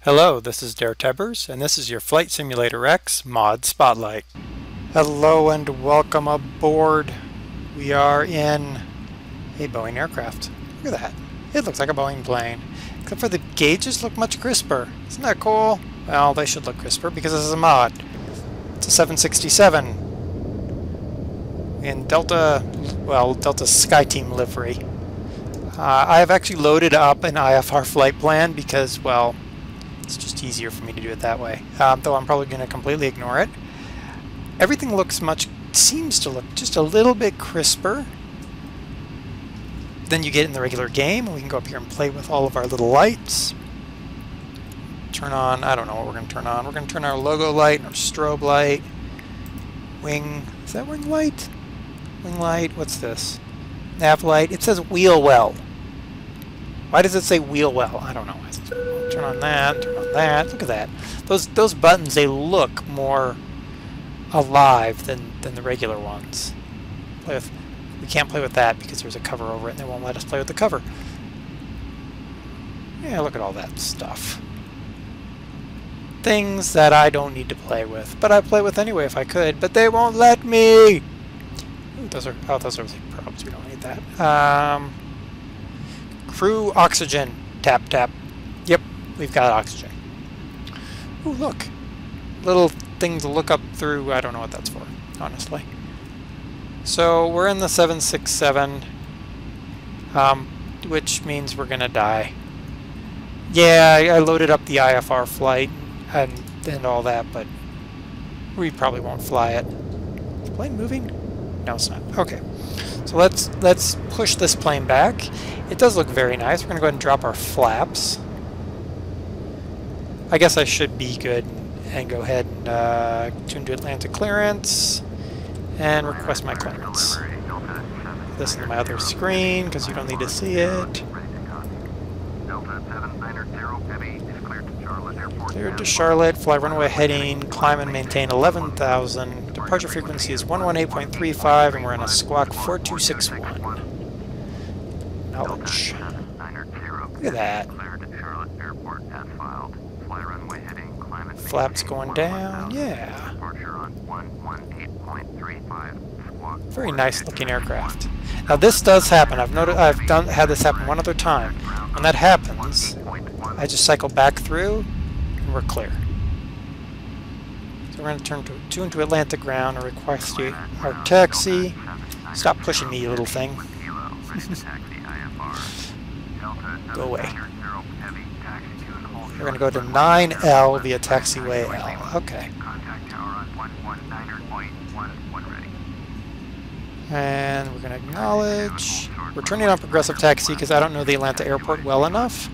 Hello, this is DerTebbers, and this is your Flight Simulator X Mod Spotlight. Hello and welcome aboard. We are in a Boeing aircraft. Look at that. It looks like a Boeing plane. Except for the gauges look much crisper. Isn't that cool? Well, they should look crisper because this is a mod. It's a 767 in Delta SkyTeam livery. I have actually loaded up an IFR flight plan because, well, it's just easier for me to do it that way, though I'm probably going to completely ignore it. Everything seems to look just a little bit crisper than you get in the regular game. We can go up here and play with all of our little lights. Turn on, I don't know what we're going to turn on. We're going to turn our logo light, our strobe light, wing, is that wing light? Wing light, what's this? Nav light, it says wheel well. Why does it say wheel well? I don't know. Turn on that, turn on that. Look at that. Those buttons, they look more alive than the regular ones. We can't play with that because there's a cover over it and they won't let us play with the cover. Yeah, look at all that stuff. Things that I don't need to play with, but I'd play with anyway if I could, but they won't let me! Ooh, those are the probes, we don't need that. Crew oxygen. Tap, tap. Yep, we've got oxygen. Ooh, look. Little thing to look up through. I don't know what that's for, honestly. So we're in the 767, which means we're going to die. Yeah, I loaded up the IFR flight and all that, but we probably won't fly it. Is the plane moving? No, it's not. Okay. So let's push this plane back. It does look very nice. We're going to go ahead and drop our flaps. I guess I should be good and go ahead and tune to Atlantic clearance and request my clearance. This is my other screen because you don't need to see it. Cleared to Charlotte, fly runway heading, climb and maintain 11,000. Departure frequency is 118.35 and we're in a squawk 4261. Knowledge. Look at that. Flaps going down, yeah. Very nice looking aircraft. Now this does happen. I've had this happen one other time. When that happens, I just cycle back through and we're clear. So we're going to tune to Atlantic ground and request our taxi. Stop pushing me, you little thing. Go away. We're going to go to 9L via taxiway L. Okay. And we're going to acknowledge. We're turning on progressive taxi because I don't know the Atlanta airport well enough.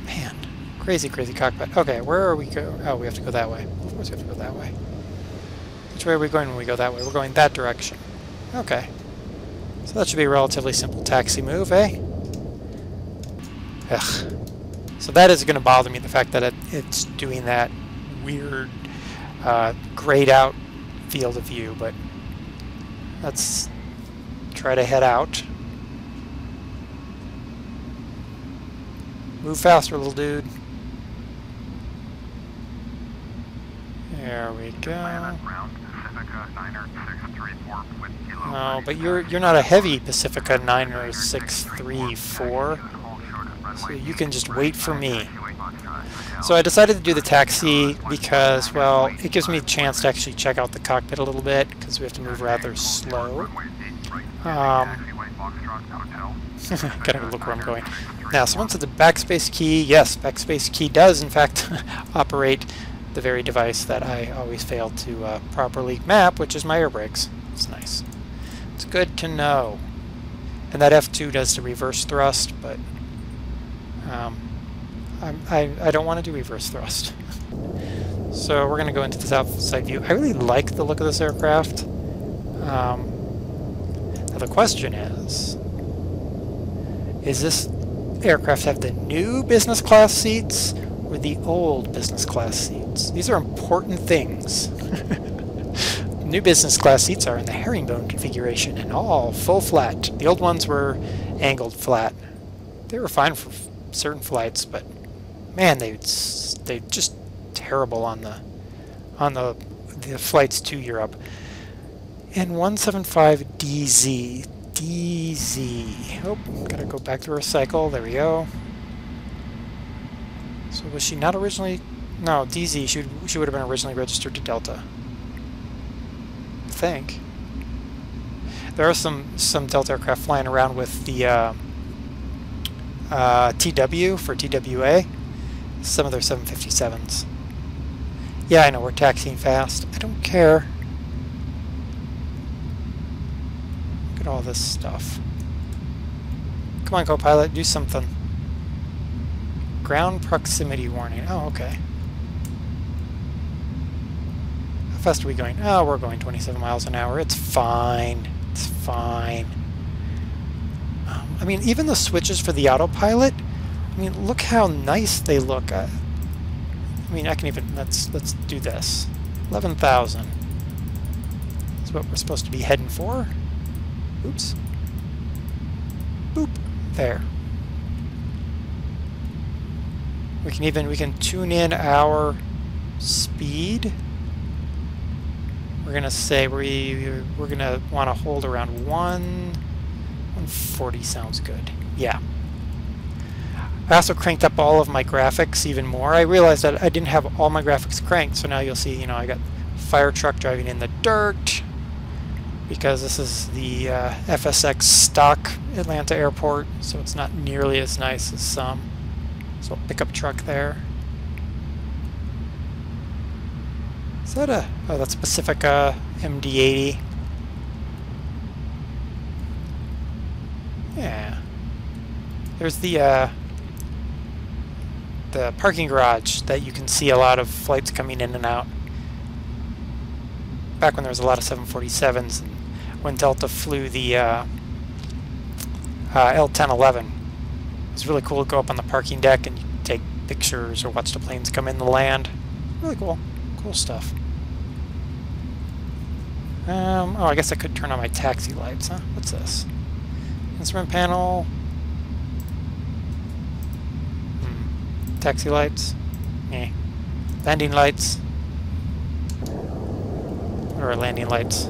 Man, crazy, crazy cockpit. Okay, where are we going? Oh, we have to go that way. Of course we have to go that way. Which way are we going when we go that way? We're going that direction. Okay. So that should be a relatively simple taxi move, eh? Ugh. So that is going to bother me, the fact that it's doing that weird grayed out field of view, but let's try to head out. Move faster, little dude. There we go. Oh, but you're not a heavy Pacifica 90634, so you can just wait for me. So I decided to do the taxi because, well, it gives me a chance to actually check out the cockpit a little bit because we have to move rather slow. Gotta look where I'm going. Now, someone said the backspace key. Yes, backspace key does, in fact, operate the very device that I always fail to properly map, which is my air brakes. It's nice. It's good to know. And that F2 does the reverse thrust, but I don't want to do reverse thrust. So we're going to go into the outside view. I really like the look of this aircraft. Now the question is this aircraft have the new business class seats or the old business class seats? These are important things. New business class seats are in the herringbone configuration and all full flat. The old ones were angled flat. They were fine for certain flights, but man, they just terrible on the flights to Europe. And 175DZ. DZ. Oh, gotta go back to recycle. There we go. So was she not originally... No, DZ. She would have been originally registered to Delta. I think. There are some Delta aircraft flying around with the TW for TWA. Some of their 757s. Yeah, I know, we're taxiing fast. I don't care. Look at all this stuff. Come on, co-pilot, do something. Ground proximity warning. Oh, okay. How fast are we going? Oh, we're going 27 miles an hour. It's fine. It's fine. I mean, even the switches for the autopilot, I mean, look how nice they look. I mean, I can even, let's do this. 11,000. That's what we're supposed to be heading for. Oops. Boop. There. We can tune in our speed. We're gonna say we're gonna want to hold around 140 sounds good. Yeah. I also cranked up all of my graphics even more. I realized that I didn't have all my graphics cranked, so now you'll see, you know, I got fire truck driving in the dirt because this is the FSX stock Atlanta airport, so it's not nearly as nice as some. So pickup truck there. Is that a... Oh, that's Pacifica MD-80. Yeah. There's the parking garage that you can see a lot of flights coming in and out. Back when there was a lot of 747s and when Delta flew the L1011. It was really cool to go up on the parking deck and take pictures or watch the planes come in and land. Really cool. Cool stuff. Oh, I guess I could turn on my taxi lights, huh? What's this? Instrument panel. Taxi lights. Eh. Landing lights. Or landing lights.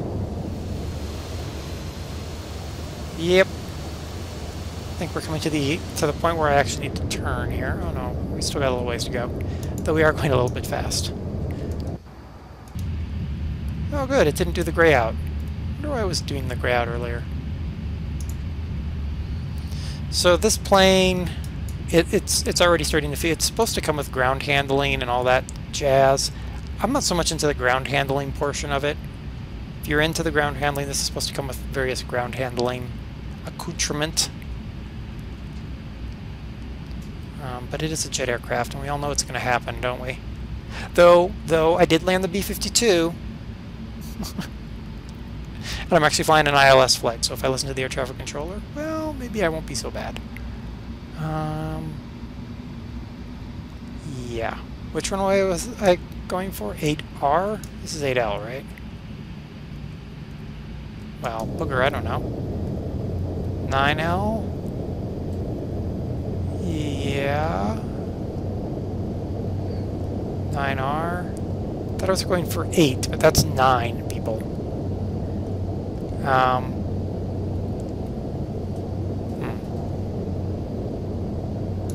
Yep. I think we're coming to the point where I actually need to turn here. Oh no, we still got a little ways to go. Though we are going a little bit fast. Oh good, it didn't do the gray out. I wonder why I was doing the gray out earlier. So this plane, it's already starting to feel, it's supposed to come with ground handling and all that jazz. I'm not so much into the ground handling portion of it. If you're into the ground handling, this is supposed to come with various ground handling accoutrement. But it is a jet aircraft, and we all know it's going to happen, don't we? Though I did land the B-52, and I'm actually flying an ILS flight, so if I listen to the air traffic controller, well, maybe I won't be so bad. Yeah. Which runway was I going for? 8R? This is 8L, right? Well, booger, I don't know. 9L? Yeah. 9R. Thought I was going for 8, but that's 9, people.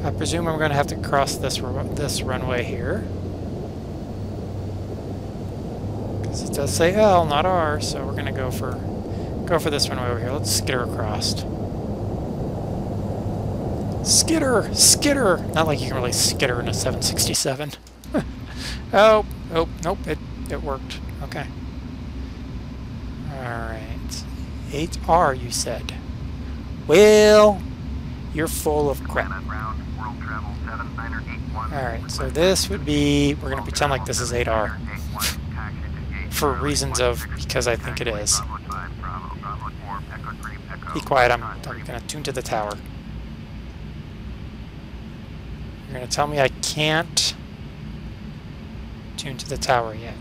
I presume I'm going to have to cross this runway here. Because it does say L, not R, so we're going to go for this runway over here. Let's skitter across. Skitter! Skitter! Not like you can really skitter in a 767. Oh, nope, it worked. Okay. Alright. 8R, you said. Well, you're full of crap. Alright, so this would be... We're going to pretend like this is 8R. For reasons of... Because I think it is. Be quiet, I'm going to tune to the tower. You're going to tell me I can't tune to the tower yet.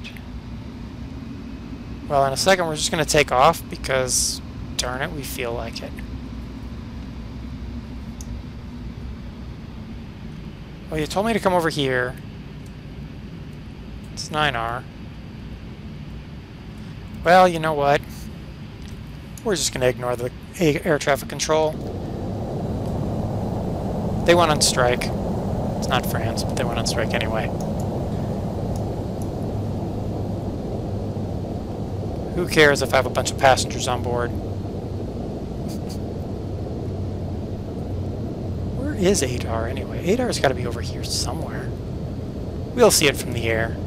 Well, in a second we're just going to take off because, darn it, we feel like it. Well, you told me to come over here. It's 9R. Well, you know what? We're just going to ignore the air traffic control. They went on strike. It's not France, but they went on strike anyway. Who cares if I have a bunch of passengers on board? Where is 8R anyway? 8R's got to be over here somewhere. We'll see it from the air.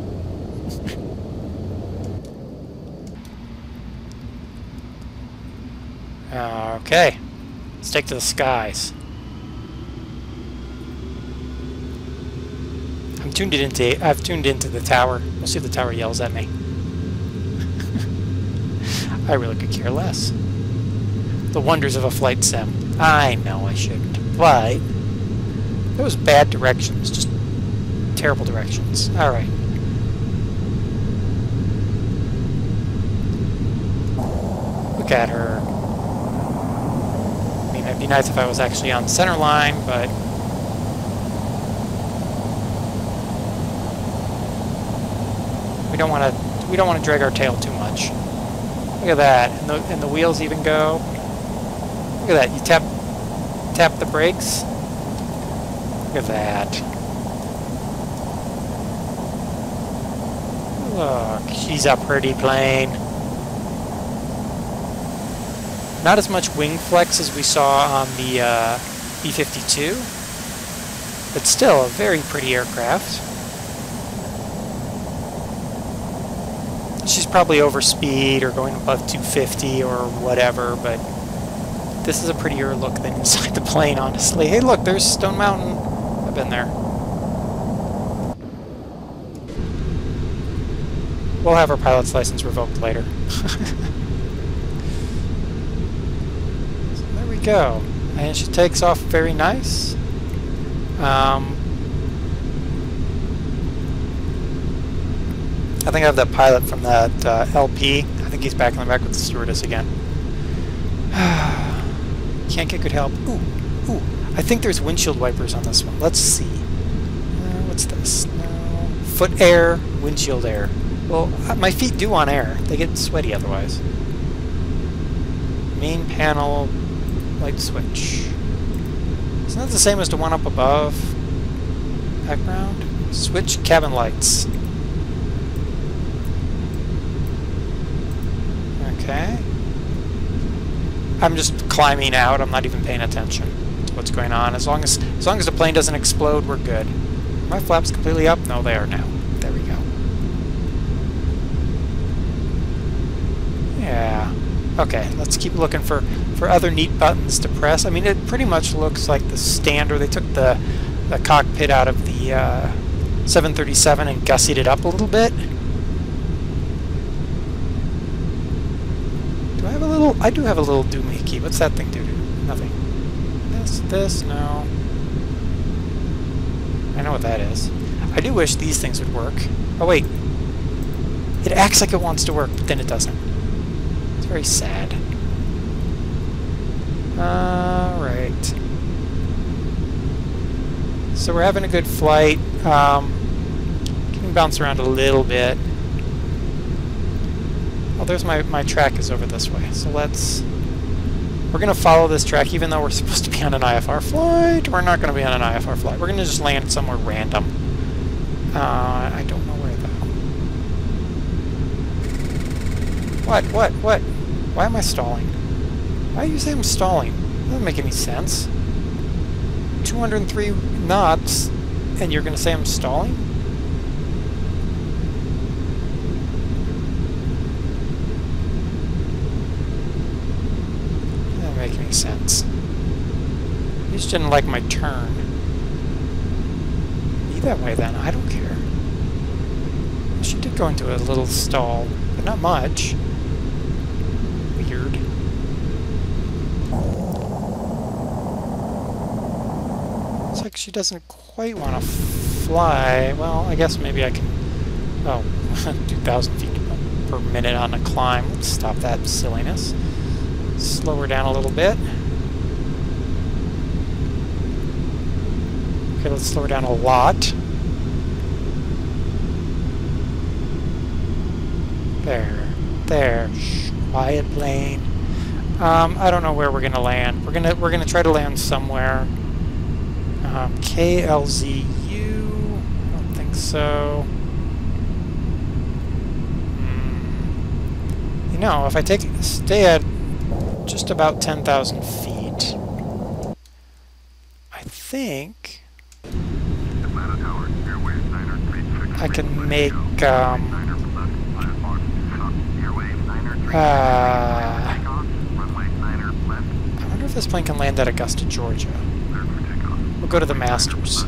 Okay, let's take to the skies. I've tuned into the tower. We'll see if the tower yells at me. I really could care less. The wonders of a flight sim. I know I shouldn't, but those bad directions, just terrible directions. All right. Look at her. I mean, it'd be nice if I was actually on the center line, but we don't want to drag our tail too much. Look at that, and the wheels even go. Look at that. You tap the brakes. Look at that. Look, she's a pretty plane. Not as much wing flex as we saw on the B-52, but still a very pretty aircraft. She's probably over speed or going above 250 or whatever, but this is a prettier look than inside the plane, honestly. Hey, look, there's Stone Mountain. I've been there. We'll have our pilot's license revoked later. So there we go. And she takes off very nice. I think I have that pilot from that LP. I think he's back on the back with the stewardess again. Can't get good help. Ooh, ooh. I think there's windshield wipers on this one. Let's see. What's this? No. Foot air, windshield air. Well, my feet do want air. They get sweaty otherwise. Main panel, light switch. Isn't that the same as the one up above? Background? Switch cabin lights. Okay. I'm just climbing out. I'm not even paying attention to what's going on. As long as the plane doesn't explode, we're good. Are my flaps completely up? No, they are now. There we go. Yeah. Okay, let's keep looking for other neat buttons to press. I mean, it pretty much looks like the standard. They took the cockpit out of the 737 and gussied it up a little bit. Do I have a little? I do have a little doohickey. What's that thing do? Nothing. This, no. I know what that is. I do wish these things would work. Oh wait. It acts like it wants to work, but then it doesn't. It's very sad. Alright. So we're having a good flight. Can bounce around a little bit. Oh, there's my track is over this way. So we're going to follow this track even though we're supposed to be on an IFR flight. We're not going to be on an IFR flight. We're going to just land somewhere random. I don't know where though. What? Why am I stalling? Why do you say I'm stalling? That doesn't make any sense. 203 knots, and you're going to say I'm stalling? That doesn't make any sense. You just didn't like my turn. Be that way then, I don't care. She did go into a little stall, but not much. Weird. Looks like she doesn't quite want to fly. Well, I guess maybe I can... Oh, 2,000 feet per minute on a climb. Let's stop that silliness. Slow her down a little bit. Okay, let's slow her down a lot. There. Shh, quiet plane. I don't know where we're gonna land. We're gonna try to land somewhere. KLZU. I don't think so. You know, if I stay at just about 10,000 feet, I think I can make. I wonder if this plane can land at Augusta, Georgia. We'll go to the Masters.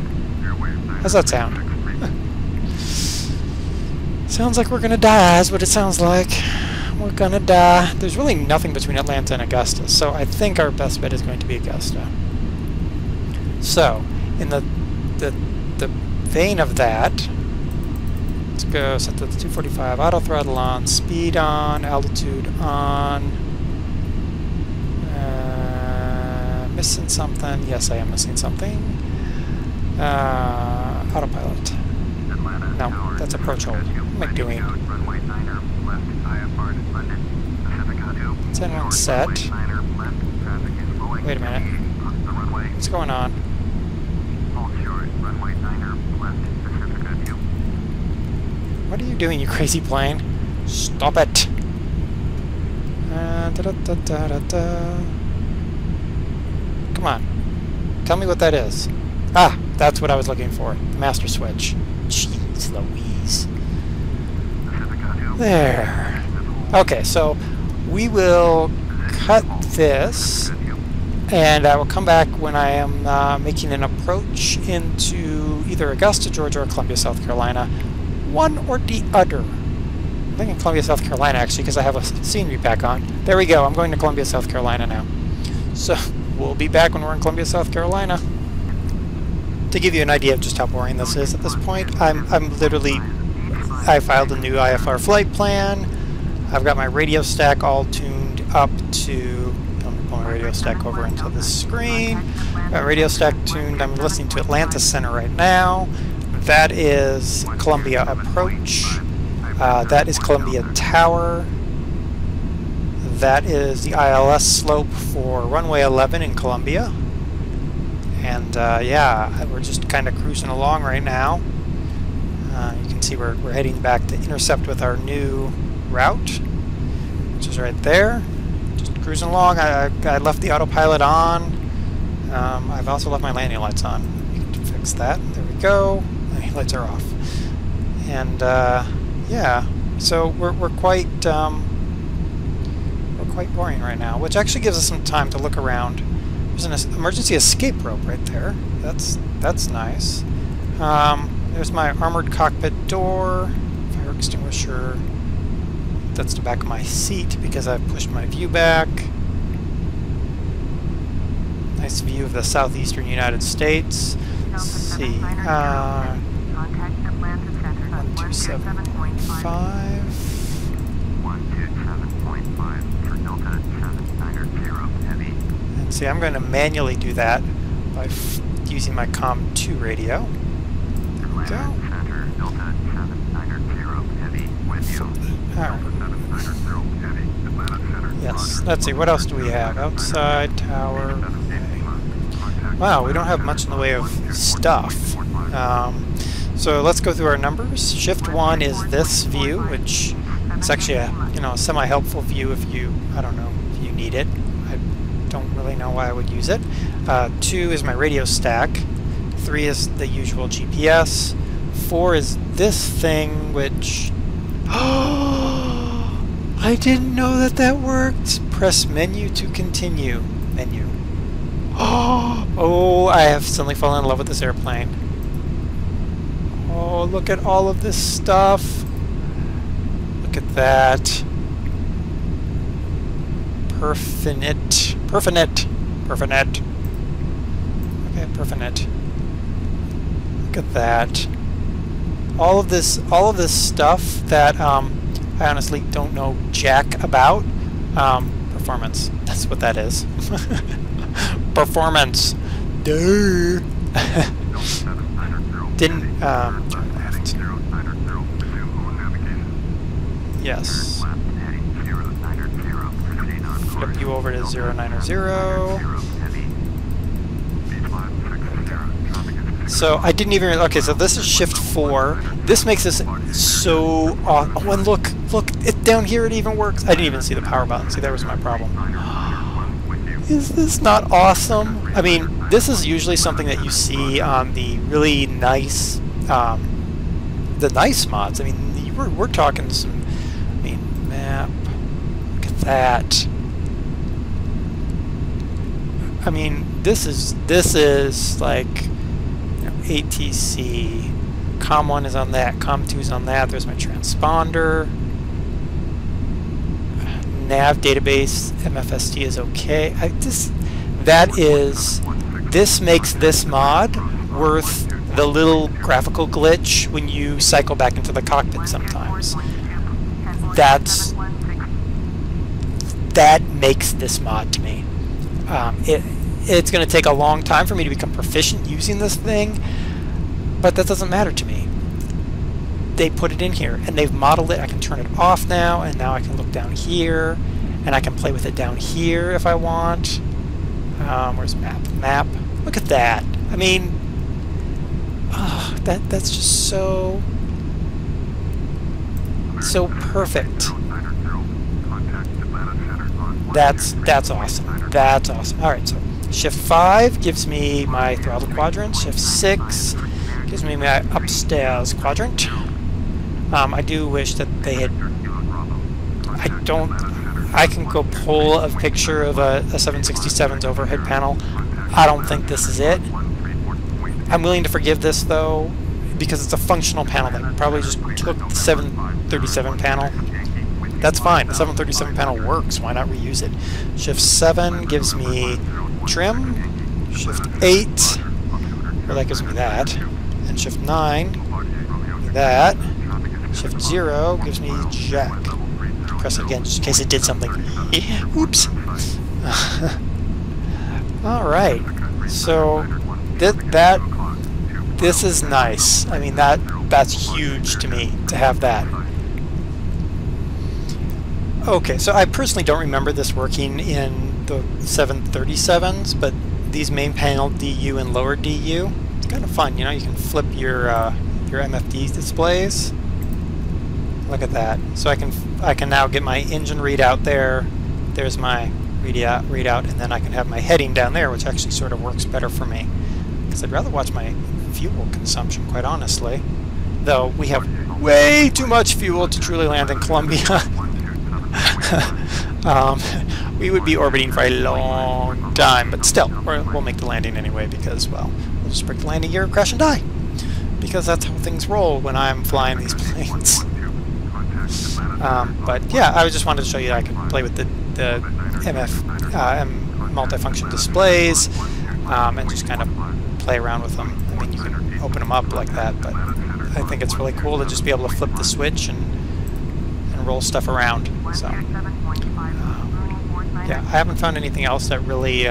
How's that sound? Sounds like we're gonna die, is what it sounds like. We're gonna die. There's really nothing between Atlanta and Augusta, so I think our best bet is going to be Augusta. So, in the vein of that, let's go set the 245, auto throttle on, speed on, altitude on. Missing something? Yes, I am missing something. Autopilot. No, that's approach hold. What am I doing? It's on set. Wait a minute. What's going on? What are you doing, you crazy plane? Stop it! Come on. Tell me what that is. Ah, that's what I was looking for. The master switch. Jeez Louise. There. Okay, so we will cut this, and I will come back when I am making an approach into either Augusta, Georgia, or Columbia, South Carolina. One or the other. I'm thinking Columbia, South Carolina, actually, because I have a scenery pack on. There we go. I'm going to Columbia, South Carolina now. So, we'll be back when we're in Columbia, South Carolina. To give you an idea of just how boring this is at this point, I'm literally... I filed a new IFR flight plan. I've got my radio stack all tuned up to... Let me pull my radio stack over into the screen. Got radio stack tuned. I'm listening to Atlanta Center right now. That is Columbia Approach. That is Columbia Tower. That is the ILS slope for runway 11 in Columbia. And yeah, we're just kind of cruising along right now. You can see we're heading back to intercept with our new route, which is right there. Just cruising along. I left the autopilot on. I've also left my landing lights on. We can fix that. There we go. Landing lights are off. And yeah, so we're quite boring right now, which actually gives us some time to look around. There's an emergency escape rope right there. That's nice. There's my armored cockpit door, fire extinguisher. That's the back of my seat because I've pushed my view back. Nice view of the southeastern United States. Let's see. 127.5. And see, I'm going to manually do that by using my COM2 radio. There we go. Alright. Yes, let's see, what else do we have? Outside, tower. Okay. Wow, we don't have much in the way of stuff. So let's go through our numbers. Shift 1 is this view, which is actually a semi-helpful view if you, I don't know, if you need it. I don't really know why I would use it. 2 is my radio stack. 3 is the usual GPS. 4 is this thing, which... I didn't know that worked! Press menu to continue. Menu. Oh, I have suddenly fallen in love with this airplane. Oh, look at all of this stuff. Look at that. Perfinet. Okay, Perfinet. Look at that. All of this stuff that I honestly don't know jack about. Performance. That's what that is. Performance. Duh. Didn't, turn left. Yes. Flip you over to 090. So I didn't even, okay, so this is shift 4. This makes this so, oh, and look, it down here it even works. I didn't even see the power button. See, that was my problem. Is this not awesome? I mean, this is usually something that you see on the really nice, the nice mods. I mean, we're talking some, I mean, map, look at that. I mean, this is like, you know, ATC, COM1 is on that, COM2 is on that, there's my transponder, nav database, MFST is okay. This makes this mod worth the little graphical glitch when you cycle back into the cockpit sometimes. That makes this mod to me. It's going to take a long time for me to become proficient using this thing, but that doesn't matter to me. They put it in here, and they've modeled it. I can turn it off now, and now I can look down here, and I can play with it down here if I want. Where's map? Map. Look at that. I mean, that's just so perfect. That's awesome. That's awesome. All right, so shift 5 gives me my throttle quadrant. Shift 6 gives me my upstairs quadrant. I do wish that they had. I can go pull a picture of a 767's overhead panel. I don't think this is it. I'm willing to forgive this though, because it's a functional panel that probably just took the 737 panel. That's fine. The 737 panel works. Why not reuse it? Shift 7 gives me trim. Shift 8, or that gives me that. And Shift 9 gives me that. Shift 0 gives me jack. Press it again just in case it did something. Oops. All right. So this is nice. I mean that's huge to me to have that. Okay, so I personally don't remember this working in the 737s, but these main panel DU and lower DU, it's kind of fun. You know, you can flip your MFD displays. Look at that. So I can now get my engine readout there. There's my readout, and then I can have my heading down there, which actually sort of works better for me. Because I'd rather watch my fuel consumption, quite honestly. Though we have way too much fuel to truly land in Columbia. We would be orbiting for a long time, but still, we'll make the landing anyway because, well, we'll just break the landing gear, crash and die. Because that's how things roll when I'm flying these planes. But yeah, I just wanted to show you that I can play with the multifunction displays and just kind of play around with them. I mean, you can open them up like that, but I think it's really cool to just be able to flip the switch and roll stuff around. So yeah, I haven't found anything else that really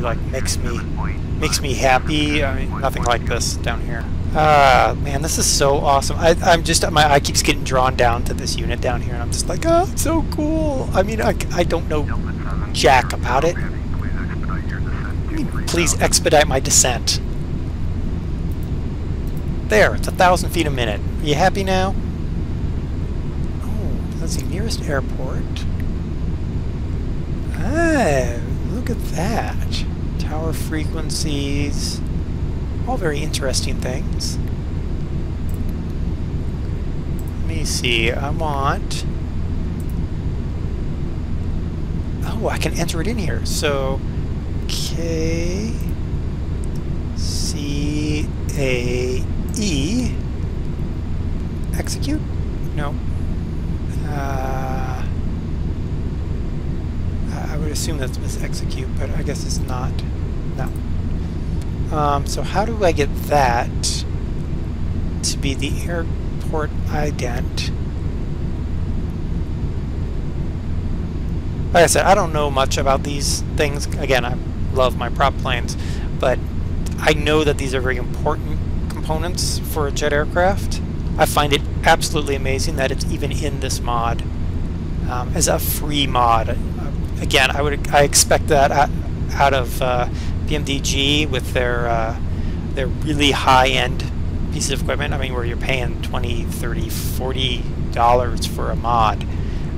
like makes me happy. I mean, nothing like this down here. Man, this is so awesome. I'm just, my eye keeps getting drawn down to this unit down here, and I'm just like, oh, it's so cool. I mean, I don't know jack about it. I mean, please expedite my descent. There, it's 1,000 feet a minute. Are you happy now? Oh, let's see, nearest airport. Ah, look at that. Tower frequencies. All very interesting things. Let me see, I want... Oh, I can enter it in here. So, K... C... A... E... Execute? No. I would assume that was execute, but I guess it's not. No. So how do I get that to be the airport ident? Like I said, I don't know much about these things. Again, I love my prop planes, but I know that these are very important components for a jet aircraft. I find it absolutely amazing that it's even in this mod as a free mod. Again, I expect that out of BMDG with their really high-end pieces of equipment. I mean, where you're paying $20, $30, $40 for a mod.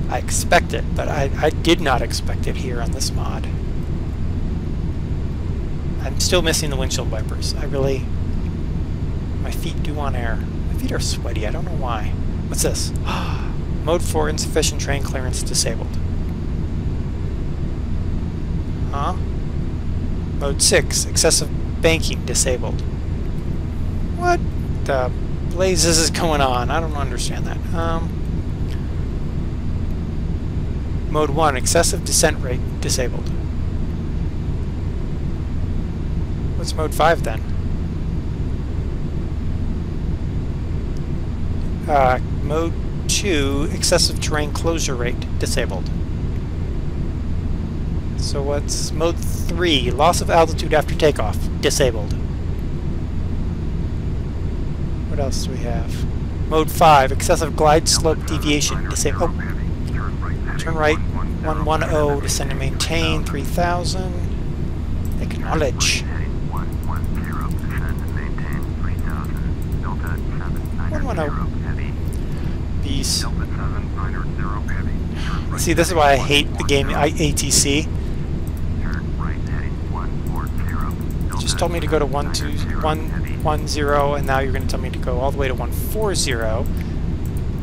I expect it, but I did not expect it here on this mod. I'm still missing the windshield wipers. My feet do want air. My feet are sweaty. I don't know why. What's this? Mode 4, insufficient train clearance disabled. Huh? Mode 6, excessive banking disabled. What the blazes is going on? I don't understand that. Mode 1, excessive descent rate disabled. What's Mode 5 then? Mode 2, excessive terrain closure rate disabled. So what's Mode 3, loss of altitude after takeoff disabled. What else do we have? Mode 5, excessive glide slope deviation disabled. Oh. Turn right, 110, descend and maintain, 3000. Acknowledge. 110. Beast. See, this is why I hate the game ATC. Just told me to go to 110, and now you're going to tell me to go all the way to 140.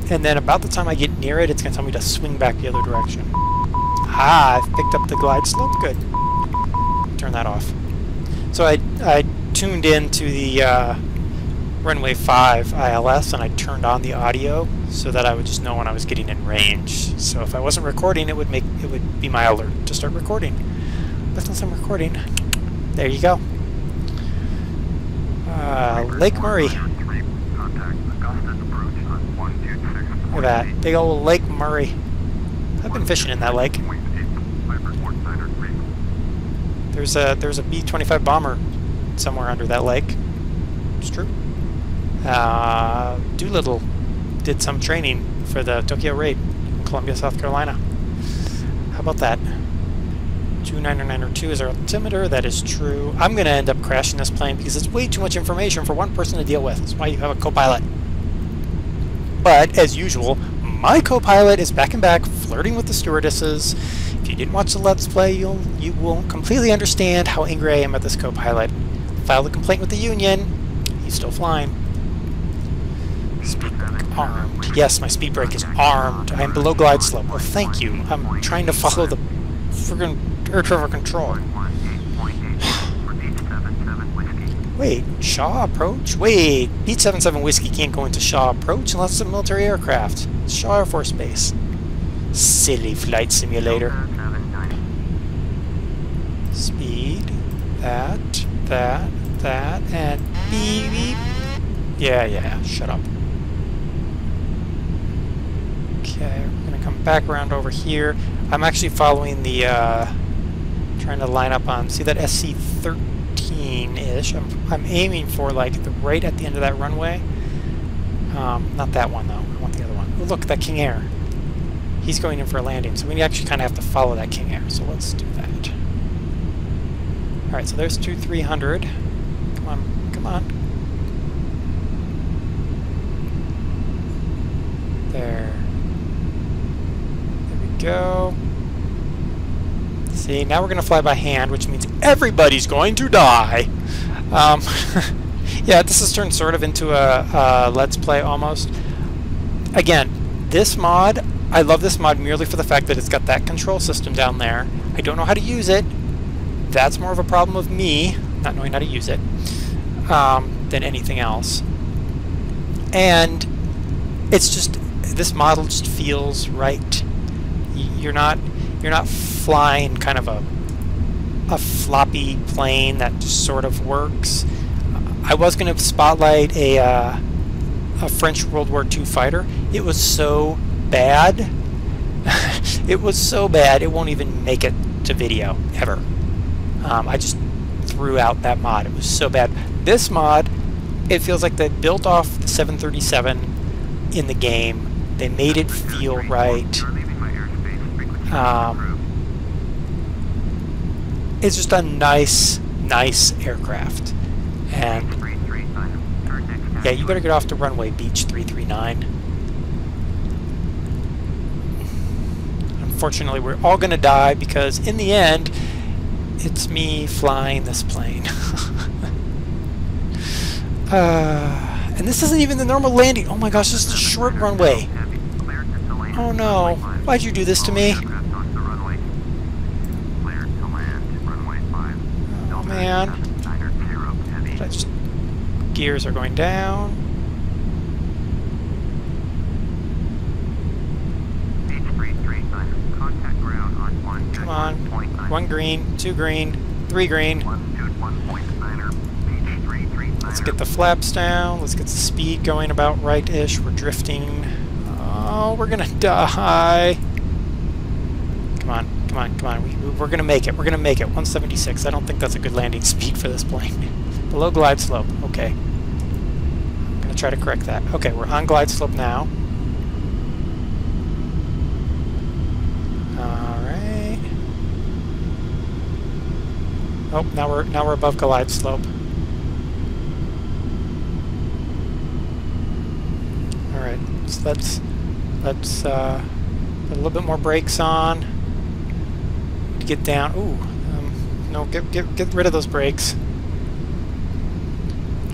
And then about the time I get near it, it's going to tell me to swing back the other direction. Ah, I've picked up the glide slope. Good. Turn that off. So I tuned into the runway 5 ILS, and I turned on the audio so that I would just know when I was getting in range. So if I wasn't recording, it would be my alert to start recording. But since I'm recording, there you go. Lake Murray. Look at that. Big old Lake Murray. I've been fishing in that lake. There's a B-25 bomber somewhere under that lake. It's true. Doolittle did some training for the Tokyo raid in Columbia, South Carolina. How about that? 29902 is our altimeter. That is true. I'm going to end up crashing this plane because it's way too much information for one person to deal with. That's why you have a co-pilot. But, as usual, my co-pilot is back and back flirting with the stewardesses. If you didn't watch the Let's Play, you will completely understand how angry I am at this co-pilot. Filed a complaint with the union. He's still flying. Speed brake armed. Yes, my speed brake is armed. I am below glide slope. Oh, thank you. I'm trying to follow the friggin' air traffic control. Wait, Shaw approach? Wait, Beat 77 Whiskey can't go into Shaw approach unless it's a military aircraft. It's Shaw Air Force Base. Silly flight simulator. Speed. That, and beep, beep. Yeah, shut up. Okay, we're gonna come back around over here. I'm actually following the, trying to line up on, see that SC-13-ish? I'm aiming for, like, right at the end of that runway. Not that one, though. I want the other one. Oh, look, that King Air. He's going in for a landing, so we actually kind of have to follow that King Air, so let's do that. Alright, so there's 2300. Come on. There we go. See, now we're going to fly by hand, which means everybody's going to die. Yeah, this has turned sort of into a Let's Play almost. Again, this mod, I love this mod merely for the fact that it's got that control system down there. I don't know how to use it. That's more of a problem of me, not knowing how to use it, than anything else. And it's just, this model just feels right. You're not flying kind of a floppy plane that just sort of works. I was going to spotlight a French World War II fighter. It was so bad. It was so bad it won't even make it to video ever. I just threw out that mod. It was so bad. This mod, it feels like they built off the 737 in the game. They made it feel right. It's just a nice aircraft. And yeah, you better get off the runway, Beach 339. Unfortunately, we're all going to die because in the end, it's me flying this plane. And this isn't even the normal landing. Oh my gosh, this is a short runway. Oh no, why'd you do this to me? Oh man. Gears are going down. Come on. 1 green, 2 green, 3 green. Let's get the flaps down. Let's get the speed going about right-ish. We're drifting. Oh, we're gonna die. Come on, come on, come on. We're gonna make it. We're gonna make it. 176. I don't think that's a good landing speed for this plane. Below glide slope. Okay. I'm gonna try to correct that. Okay, we're on glide slope now. Alright. Oh, now we're above glide slope. Alright, so let's put a little bit more brakes on. Get down. Ooh. No, get rid of those brakes.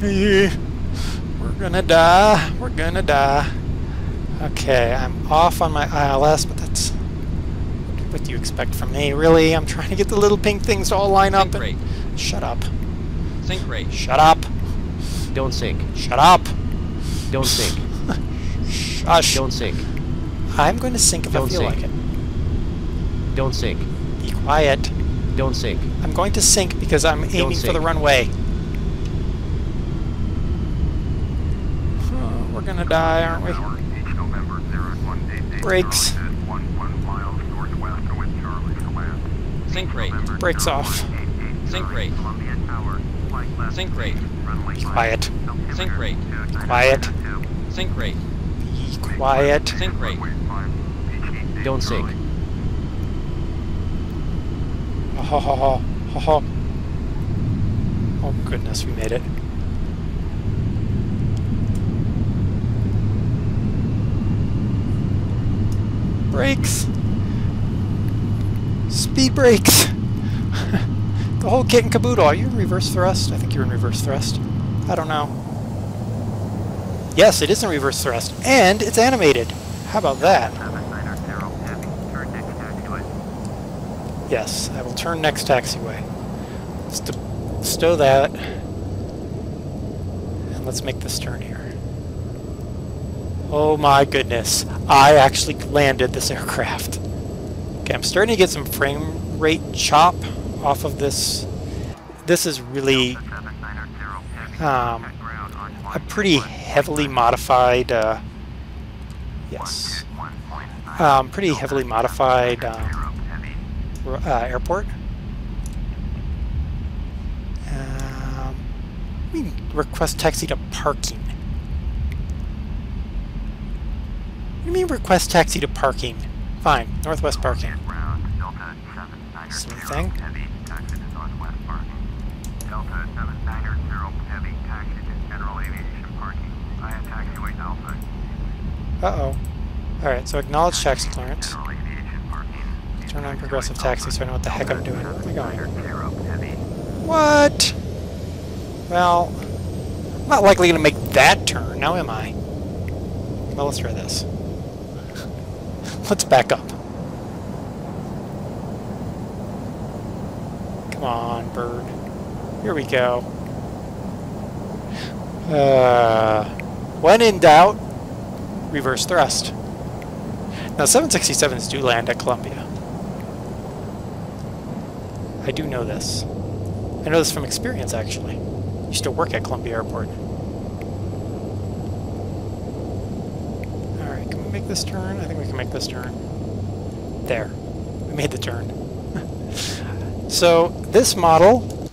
We're gonna die. We're gonna die. Okay, I'm off on my ILS, but that's what do you expect from me? Really? I'm trying to get the little pink things to all line up. Sink rate. Shut up. Sink rate. Shut up. Don't sink. Shut up. Don't sink. Shush. Don't sink. I'm going to sink if I feel like it. Don't sink. Be quiet. Don't sink. I'm going to sink because I'm aiming for the runway. Oh, we're gonna die, aren't we? Brakes. Sink rate. Brakes off. Sink rate. Sink rate. Be quiet. Sink rate. Quiet. Sink rate. Be quiet. Sink rate. Don't sink. Oh goodness, we made it. Brakes. Speed brakes. The whole kit and caboodle. Are you in reverse thrust? I think you're in reverse thrust. I don't know. Yes, it is in reverse thrust. And it's animated. How about that? Yes, I will turn next taxiway. Let's stow that. And let's make this turn here. Oh my goodness. I actually landed this aircraft. Okay, I'm starting to get some frame rate chop off of this. This is really a pretty heavily modified, yes, pretty heavily modified airport. We request taxi to parking. What do you mean request taxi to parking? Fine, northwest parking. Same thing. Uh-oh. Alright, so acknowledge taxi clearance. Turn on progressive taxi so I know what the heck I'm doing. Where am I going? What? Well, I'm not likely going to make that turn, now am I? Well, let's try this. Let's back up. Come on, bird. Here we go. When in doubt, reverse thrust. Now, 767s do land at Columbia. I do know this. I know this from experience, actually. I used to work at Columbia Airport. Alright, can we make this turn? I think we can make this turn. There. We made the turn. So, this model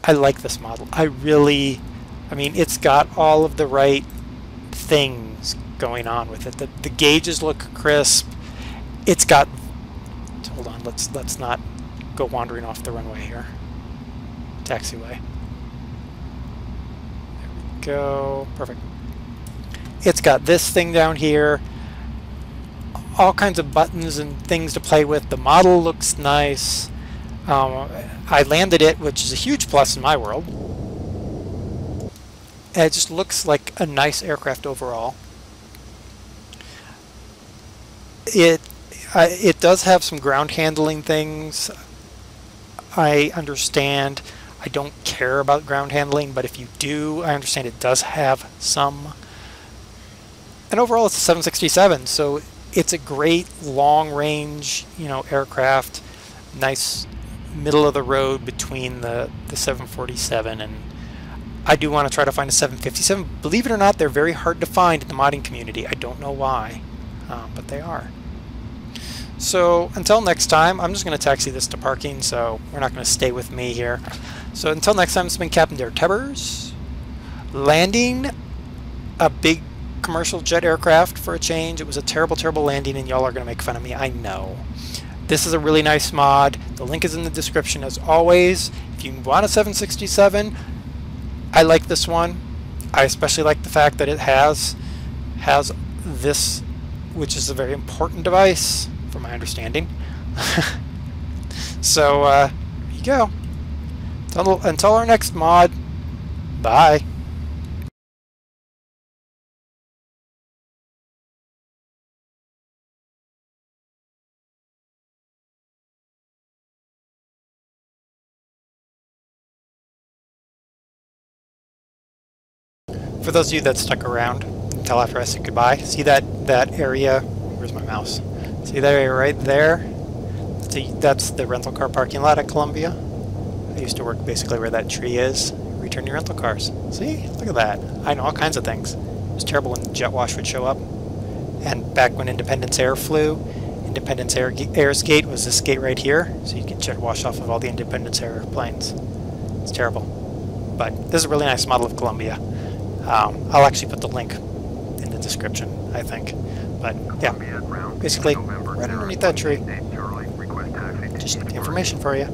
I like this model. I mean, it's got all of the right things going on with it. The gauges look crisp. It's got, hold on, let's not go wandering off the runway here. Taxiway. There we go. Perfect. It's got this thing down here. All kinds of buttons and things to play with. The model looks nice. I landed it, which is a huge plus in my world. And it just looks like a nice aircraft overall. It does have some ground handling things. I understand. I don't care about ground handling, but if you do, I understand it does have some. And overall, it's a 767, so it's a great long-range, aircraft. Nice middle of the road between the 747, and I do want to try to find a 757. Believe it or not, they're very hard to find in the modding community. I don't know why, but they are. So until next time, I'm just going to taxi this to parking, so we're not going to stay with me here. So until next time, it's been Captain DerTebbers, landing a big commercial jet aircraft for a change. It was a terrible, terrible landing, and y'all are going to make fun of me. I know. This is a really nice mod. The link is in the description as always. If you want a 767, I like this one. I especially like the fact that it has this, which is a very important device, from my understanding. So, here you go. Until our next mod, bye. For those of you that stuck around until after I said goodbye, see that area? Where's my mouse? See that area right there? That's the rental car parking lot at Columbia. I used to work basically where that tree is. Return your rental cars. See? Look at that. I know all kinds of things. It was terrible when jet wash would show up. And back when Independence Air flew, Independence Air's gate was this gate right here, so you can jet wash off of all the Independence Air planes. It's terrible. But this is a really nice model of Columbia. I'll actually put the link in the description, I think. But yeah, basically right underneath that tree. Just information for you.